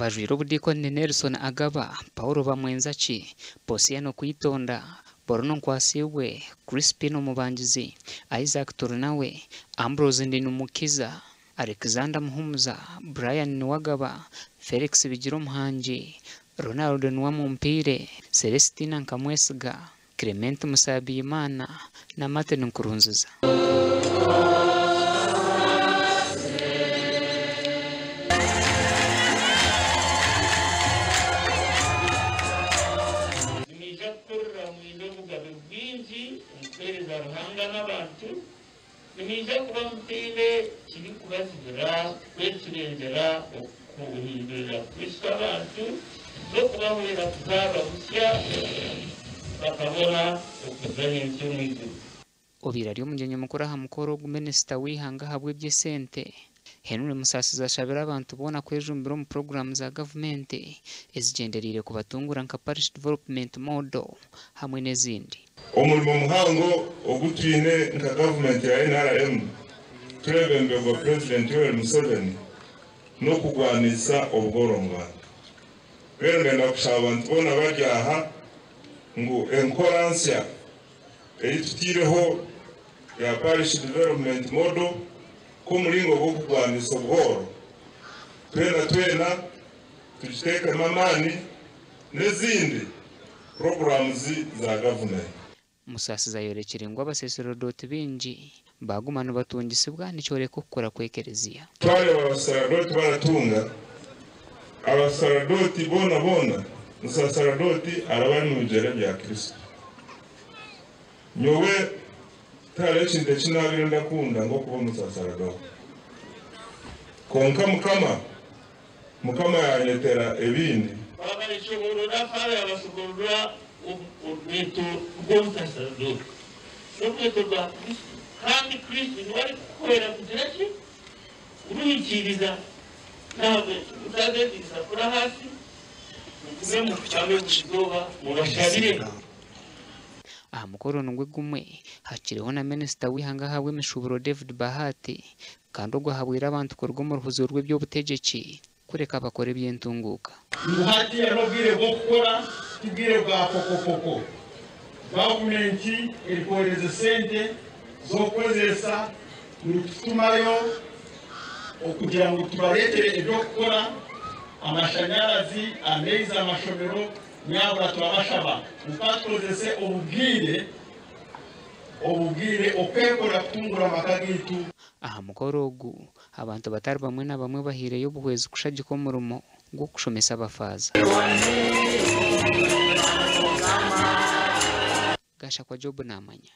abajwiro budikoni Nelson Agaba, Paulo Bamwenzachi, Posiano Kwitonda, Borono Nkwasiwe, Crispino Mubangizi, Isaac Turunawe, Ambrose Ndinumukiza, Alexander Muhumuza, Brian Nwagaba, Felix Bigiro Muhanji, Ronaldo Nwamumpire, Celestina Nkamwesiga, Clement Musabiyimana na Martin Nkurunziza. Nimija kuba mutinde kiri kubazira kwetulengera okuhindurira Kristo abantu no kubahurira kuzaba busya bakabona okuzanya enkyomwizu. Obirari omugenyi mukuru aha mukoro gw'Minisita w'Ihanga habwe by'esente Henry Musasiza ashabira abantu bona kwejumbira mu program za government ezigenderire kubatungura nka parish development model hamwe n'ezindi. Omulimo muhango ogutwine nka government ya NRM turebembebwa President Yoweri Museveni no kugwanisa obugorongana. Rero ngenda kushaba abantu bona bajyaha ngo enkoransya eyitutireho ya parish development model ko mulingo gwo kugwanisa obugoro twena tujiteka mamani n'ezindi programs za government. Musasiza yorekere ngo abaseserodoti bingi bagumana batungisibwa n'icyoreko kukora kwekereziya. Twale abasaserodoti baratunga abasaserodoti bona musaserodoti arabani mu bigere bya Kristo. Nyowe tale kinde kinabire ndakunda ngo kuba musaserodoti konka mukama yanyetera ebindi Baba ichogorora fare abasogorora urweto rw'umusaserodoti n'urweto rwa Kristo kandi Kristo niwari kukorera kugira ki uruhikiriza ntabwo utazediza kuri hasi mukuze mu cyangwa kuzoba mu bashabire. Aha mukoro nungwe gumwe hakiriho na Minisita w'Ihanga habwe Mishuburo David Bahati kandi ubwo habwira abantu korwa mu ruhuzo rw'ibyobutegeki kureka bakore byentunguka. Muhati yarobire gukora tubwire bwa pokopoko. Government ikohereza sente zo kwezesa mutumayo okugira ngo tubaretere ibyo gukora amashanyarazi ameza amashomero nyabura turabashaba mukatozese obubwire okwekora kungura makagitu. Aha mukoro ogu abantu batari bamwe na bamwe bahireyo obuhwezi kushagika omurumo gwo kushomesa abafaza. Gasha kwa Job namanya.